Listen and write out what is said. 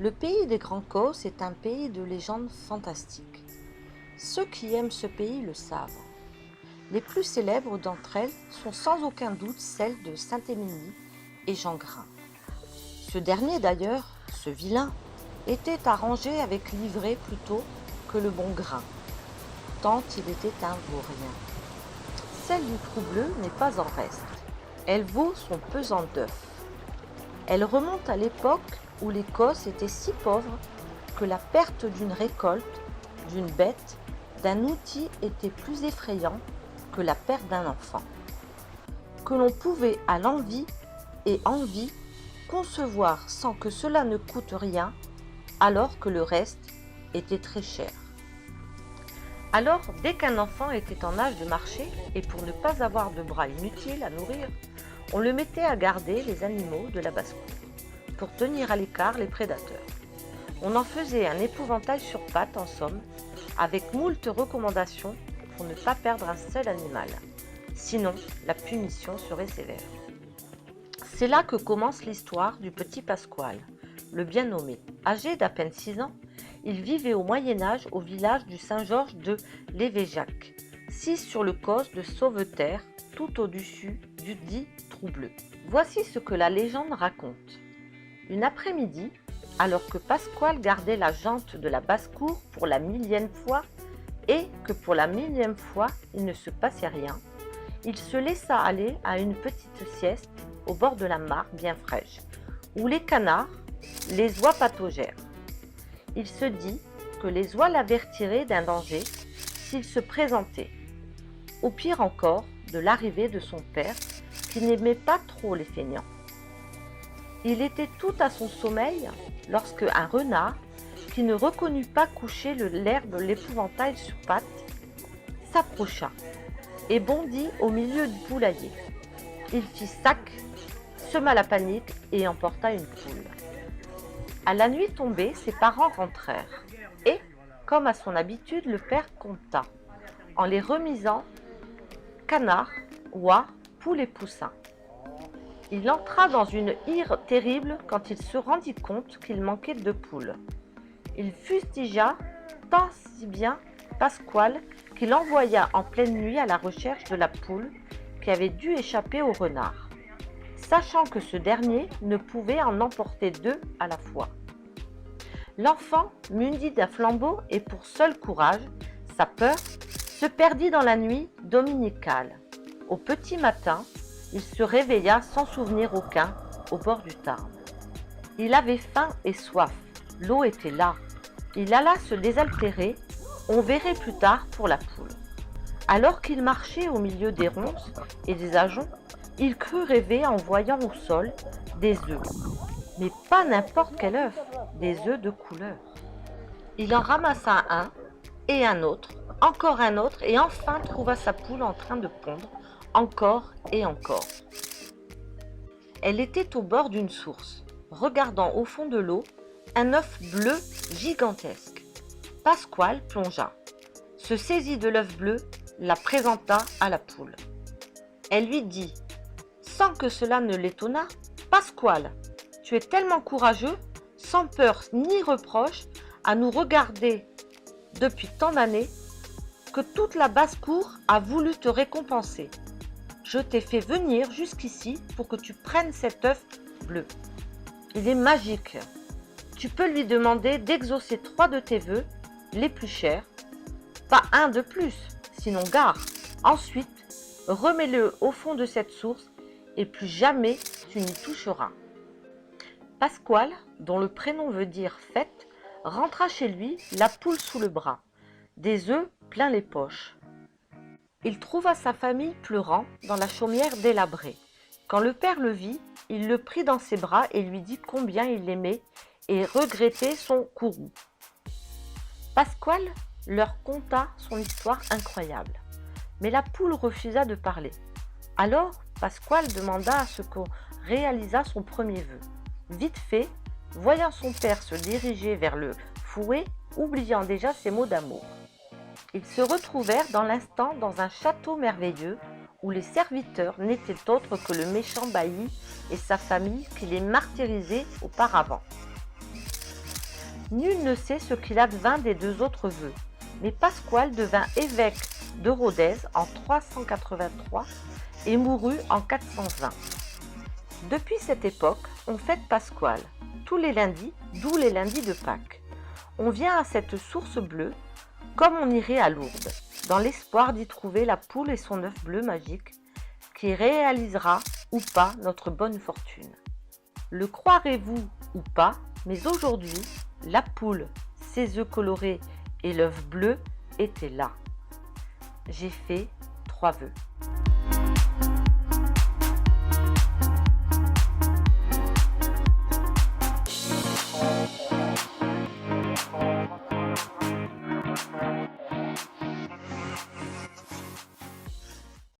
Le pays des Grands Causses est un pays de légendes fantastiques. Ceux qui aiment ce pays le savent. Les plus célèbres d'entre elles sont sans aucun doute celles de Saint-Émilie et Jean Grin. Ce dernier d'ailleurs, ce vilain, était arrangé avec l'ivraie plutôt que le bon grain, tant il était un vaurien. Celle du trou bleu n'est pas en reste. Elle vaut son pesant d'œufs. Elle remonte à l'époque où les Causses étaient si pauvres que la perte d'une récolte, d'une bête, d'un outil était plus effrayant que la perte d'un enfant, que l'on pouvait à l'envi et envie concevoir sans que cela ne coûte rien, alors que le reste était très cher. Alors, dès qu'un enfant était en âge de marcher, et pour ne pas avoir de bras inutiles à nourrir, on le mettait à garder les animaux de la basse-cour, pour tenir à l'écart les prédateurs. On en faisait un épouvantail sur pattes, en somme, avec moult recommandations pour ne pas perdre un seul animal. Sinon, la punition serait sévère. C'est là que commence l'histoire du petit Pasquale, le bien nommé. Âgé d'à peine 6 ans, il vivait au Moyen-Âge au village du Saint-Georges de Lévéjac, sis sur le causse de Sauveterre, tout au-dessus du dit trou bleu. Voici ce que la légende raconte. Une après-midi, alors que Pasquale gardait la jante de la basse-cour pour la 1000e fois et que pour la 1000e fois il ne se passait rien, il se laissa aller à une petite sieste au bord de la mare bien fraîche, où les canards, les oies pataugèrent. Il se dit que les oies l'avertiraient d'un danger s'il se présentait, au pire encore de l'arrivée de son père qui n'aimait pas trop les feignants. Il était tout à son sommeil lorsque un renard, qui ne reconnut pas coucher l'herbe l'épouvantail sur pattes, s'approcha et bondit au milieu du poulailler. Il fit sac, sema la panique et emporta une poule. À la nuit tombée, ses parents rentrèrent et, comme à son habitude, le père compta, en les remisant canards, oies, poules et poussins. Il entra dans une ire terrible quand il se rendit compte qu'il manquait de poules. Il fustigea tant si bien Pasquale qu'il envoya en pleine nuit à la recherche de la poule qui avait dû échapper au renard, sachant que ce dernier ne pouvait en emporter 2 à la fois. L'enfant, muni d'un flambeau et pour seul courage, sa peur, se perdit dans la nuit dominicale. Au petit matin, il se réveilla sans souvenir aucun au bord du Tarn. Il avait faim et soif, l'eau était là. Il alla se désaltérer, on verrait plus tard pour la poule. Alors qu'il marchait au milieu des ronces et des ajoncs, il crut rêver en voyant au sol des œufs. Mais pas n'importe quel œuf, des œufs de couleur. Il en ramassa un et un autre, encore un autre, et enfin trouva sa poule en train de pondre, encore et encore. Elle était au bord d'une source, regardant au fond de l'eau un œuf bleu gigantesque. Pasquale plongea, se saisit de l'œuf bleu, la présenta à la poule. Elle lui dit, sans que cela ne l'étonnât, « Pasquale, tu es tellement courageux, sans peur ni reproche, à nous regarder depuis tant d'années, que toute la basse-cour a voulu te récompenser. Je t'ai fait venir jusqu'ici pour que tu prennes cet œuf bleu. Il est magique. Tu peux lui demander d'exaucer 3 de tes vœux, les plus chers, pas un de plus, sinon gare. Ensuite, remets-le au fond de cette source et plus jamais tu n'y toucheras. » Pasquale, dont le prénom veut dire fête, rentra chez lui, la poule sous le bras, des œufs plein les poches. Il trouva sa famille pleurant dans la chaumière délabrée. Quand le père le vit, il le prit dans ses bras et lui dit combien il l'aimait et regrettait son courroux. Pasquale leur conta son histoire incroyable, mais la poule refusa de parler. Alors Pasquale demanda à ce qu'on réalisât son premier vœu. Vite fait, voyant son père se diriger vers le fouet, oubliant déjà ses mots d'amour. Ils se retrouvèrent dans l'instant dans un château merveilleux où les serviteurs n'étaient autres que le méchant bailli et sa famille qui les martyrisaient auparavant. Nul ne sait ce qu'il advint des deux autres vœux, mais Pasquale devint évêque de Rodez en 383 et mourut en 420. Depuis cette époque, on fête Pasquale, tous les lundis, d'où les lundis de Pâques. On vient à cette source bleue comme on irait à Lourdes, dans l'espoir d'y trouver la poule et son œuf bleu magique qui réalisera ou pas notre bonne fortune. Le croirez-vous ou pas, mais aujourd'hui, la poule, ses œufs colorés et l'œuf bleu étaient là. J'ai fait 3 vœux.